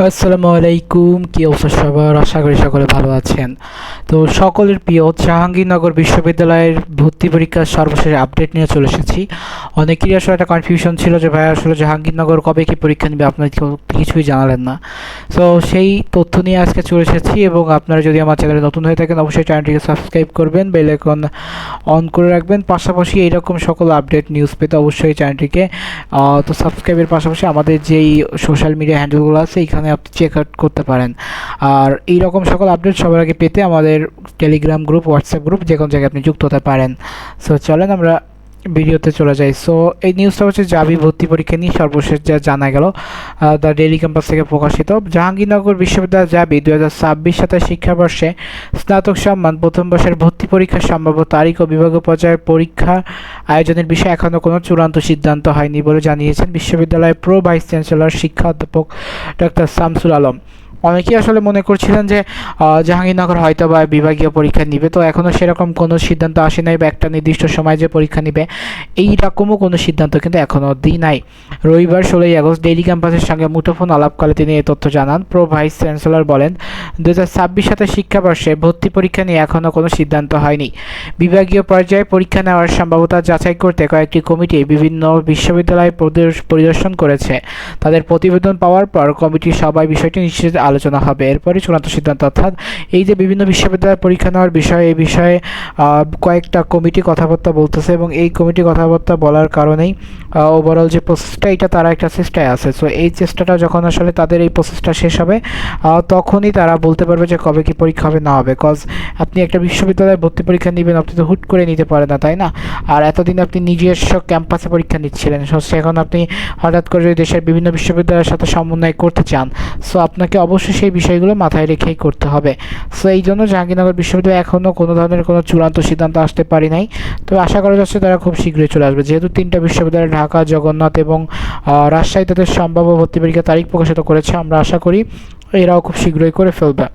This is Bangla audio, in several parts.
আসসালামু আলাইকুম, কি অবস্থা সবার? আশা করি সকলে ভালো আছেন। তো সকলের প্রিয় জাহাঙ্গীরনগর বিশ্ববিদ্যালয়ের ভর্তি পরীক্ষার সর্বশেষ আপডেট নিয়ে চলে এসেছি। অনেকেরই আসলে একটা কনফিউশন ছিল যে ভাই আসলে জাহাঙ্গীরনগর কবে কি পরীক্ষা নেবে, আপনারা কিছুই জানালেন না। সো সেই তথ্য নিয়ে আজকে চলে এসেছি, এবং আপনারা যদি আমার চ্যানেলে নতুন হয়ে থাকেন অবশ্যই চ্যানেলটিকে সাবস্ক্রাইব করবেন, বেল আইকন অন করে রাখবেন। পাশাপাশি এইরকম সকল আপডেট নিউজ পেতে অবশ্যই চ্যানেলটিকে তো সাবস্ক্রাইবের পাশাপাশি আমাদের যেই সোশ্যাল মিডিয়া হ্যান্ডেলগুলো আছে এখানে আপনি চেক আউট করতে পারেন। আর এই রকম সকল আপডেট সবার আগে পেতে আমাদের টেলিগ্রাম গ্রুপ, হোয়াটসঅ্যাপ গ্রুপ যে কোনো জায়গায় আপনি যুক্ত হতে পারেন। সো চলেন আমরা ভিডিওতে চলে যাই। সো এই নিউজটা হচ্ছে জাবি ভর্তি পরীক্ষা নিয়ে সর্বশেষ যা জানা গেল দ্য ডেইলি ক্যাম্পাস থেকে প্রকাশিত। জাহাঙ্গীরনগর বিশ্ববিদ্যালয় জাবি 2026-27 শিক্ষাবর্ষে স্নাতক সম্মান প্রথম বর্ষের ভর্তি পরীক্ষার সম্ভাব্য তারিখ ও বিভাগীয় পর্যায়ের পরীক্ষা আয়োজনের বিষয়ে এখনও কোনো চূড়ান্ত সিদ্ধান্ত হয়নি বলে জানিয়েছেন বিশ্ববিদ্যালয়ের প্রো ভাইস চ্যান্সেলর শিক্ষা অধ্যাপক ডক্টর শামসুল আলম। অনেকেই আসলে মনে করছিলেন যে জাহাঙ্গীরনগর হয়তো বা বিভাগীয় পরীক্ষা নিবে, তো এখনও সেরকম কোনো সিদ্ধান্ত আসে নাই, বা একটা নির্দিষ্ট সময় যে পরীক্ষা নিবে এই রকমও কোনো সিদ্ধান্ত কিন্তু এখনও অবধি নাই। রবিবার 16 আগস্ট ডেইলি ক্যাম্পাসের সঙ্গে মুঠোফোন আলাপকালে তিনি এই তথ্য জানান। প্রো ভাইস চ্যান্সেলর বলেন, 2026-27 শিক্ষাবর্ষে ভর্তি পরীক্ষা নিয়ে এখনও কোনো সিদ্ধান্ত হয়নি। বিভাগীয় পর্যায়ে পরীক্ষা নেওয়ার সম্ভাব্যতা যাচাই করতে কয়েকটি কমিটি বিভিন্ন বিশ্ববিদ্যালয় পরিদর্শন করেছে। তাদের প্রতিবেদন পাওয়ার পর কমিটির সবাই বিষয়টি নিশ্চিত আলোচনা হবে, এরপরই চূড়ান্ত সিদ্ধান্ত। অর্থাৎ এই যে বিভিন্ন বিশ্ববিদ্যালয়ের পরীক্ষা নেওয়ার বিষয়ে, এই বিষয়ে কয়েকটা কমিটি কথাবার্তা বলতেছে, এবং এই কমিটি কথাবার্তা বলার কারণেই ওভারঅল যে প্রসেসটা এটা তারা একটা চেষ্টায় আছে। সো এই চেষ্টাটা যখন আসলে তাদের এই প্রসেসটা শেষ হবে তখনই তারা বলতে পারবে যে কবে কি পরীক্ষা হবে না হবে। কজ আপনি একটা বিশ্ববিদ্যালয়ে ভর্তি পরীক্ষা নেবেন, আপনি তো হুট করে নিতে পারেন না, তাই না? আর এতদিন আপনি নিজস্ব ক্যাম্পাসে পরীক্ষা নিচ্ছিলেন, সো এখন আপনি হঠাৎ করে দেশের বিভিন্ন বিশ্ববিদ্যালয়ের সাথে সমন্বয় করতে চান, সো আপনাকে অবশ্যই সেই বিষয়গুলো মাথায় রেখেই করতে হবে। সো এই জন্য জাহাঙ্গীরনগর বিশ্ববিদ্যালয় এখনও কোনো ধরনের কোনো চূড়ান্ত সিদ্ধান্ত আসতে পারি নাই, তো আশা করা যাচ্ছে তারা খুব শীঘ্রই চলে আসবে। যেহেতু 3টা বিশ্ববিদ্যালয় ঢাকা, জগন্নাথ এবং রাজশাহী তাদের সম্ভাব্য ভর্তি পরীক্ষার তারিখ প্রকাশিত করেছে, আমরা আশা করি এরাও খুব শীঘ্রই করে ফেলবে।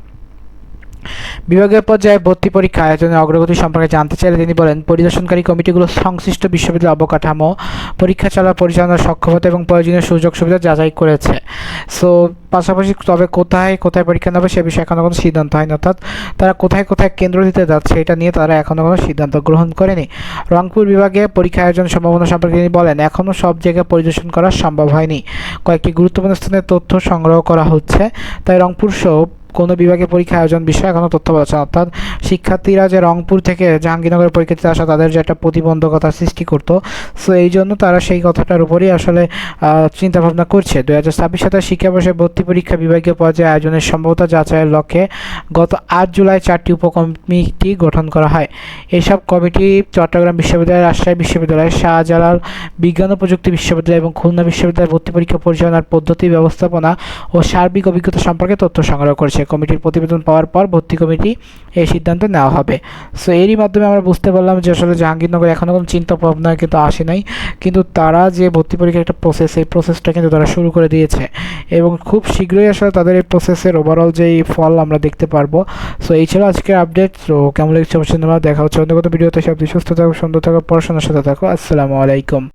বিভাগীয় পর্যায়ে ভর্তি পরীক্ষা আয়োজনের অগ্রগতি সম্পর্কে জানতে চাইলে তিনি বলেন, পরিদর্শনকারী কমিটিগুলো সংশ্লিষ্ট বিশ্ববিদ্যালয়ের অবকাঠামো, পরীক্ষা পরিচালনার সক্ষমতা এবং প্রয়োজনীয় সুযোগ সুবিধা যাচাই করেছে। সো পাশাপাশি তবে কোথায় কোথায় পরীক্ষা নেবে সে বিষয়ে এখনও কোনো সিদ্ধান্ত হয়নি, অর্থাৎ তারা কোথায় কোথায় কেন্দ্র দিতে যাচ্ছে এটা নিয়ে তারা এখনও কোনো সিদ্ধান্ত গ্রহণ করেনি। রংপুর বিভাগে পরীক্ষা আয়োজন সম্ভাবনা সম্পর্কে তিনি বলেন, এখনও সব জায়গায় পরিদর্শন করা সম্ভব হয়নি, কয়েকটি গুরুত্বপূর্ণ স্থানের তথ্য সংগ্রহ করা হচ্ছে, তাই রংপুর সহ কোনো বিভাগে পরীক্ষা আয়োজন বিষয়ে এখনও তথ্য পাচ্ছে। অর্থাৎ শিক্ষার্থীরা যে রংপুর থেকে জাহাঙ্গীরনগরের পরীক্ষা দিতে আসা তাদের যে একটা প্রতিবন্ধকতা সৃষ্টি করতো, সো এই জন্য তারা সেই কথাটার উপরেই আসলে চিন্তাভাবনা করছে। 2026-27 শিক্ষাবর্ষে ভর্তি পরীক্ষা বিভাগীয় পর্যায়ে আয়োজনের সম্ভাব্যতা যাচাইয়ের লক্ষ্যে গত 8 জুলাই 4টি উপকমিটি গঠন করা হয়। এইসব কমিটি চট্টগ্রাম বিশ্ববিদ্যালয়, রাজশাহী বিশ্ববিদ্যালয়, শাহজালাল বিজ্ঞান ও প্রযুক্তি বিশ্ববিদ্যালয় এবং খুলনা বিশ্ববিদ্যালয়ের ভর্তি পরীক্ষা পরিচালনার পদ্ধতি, ব্যবস্থাপনা ও সার্বিক অভিজ্ঞতা সম্পর্কে তথ্য সংগ্রহ করছে। কমিটির প্রতিবেদন পাওয়ার পর ভর্তি কমিটি এই সিদ্ধান্ত নেওয়া হবে। সো এরই মাধ্যমে আমরা বুঝতে পারলাম যে আসলে জাহাঙ্গীরনগর এখনও কোনো চিন্তা ভাবনা কিন্তু আসে নাই, কিন্তু তারা যে ভর্তি পরীক্ষার একটা প্রসেস, এই প্রসেসটা কিন্তু তারা শুরু করে দিয়েছে, এবং খুব শীঘ্রই আসলে তাদের এই প্রসেসের ওভারঅল যেই ফল আমরা দেখতে পারবো। সো এই ছিল আজকের আপডেট। তো কেমন লেগেছে অবশ্যই দেখা হচ্ছে অন্য কোনো ভিডিওতে। সব সুস্থ থাকো, সুন্দর থাকো, পড়াশোনার সাথে থাকো। আসসালামু আলাইকুম।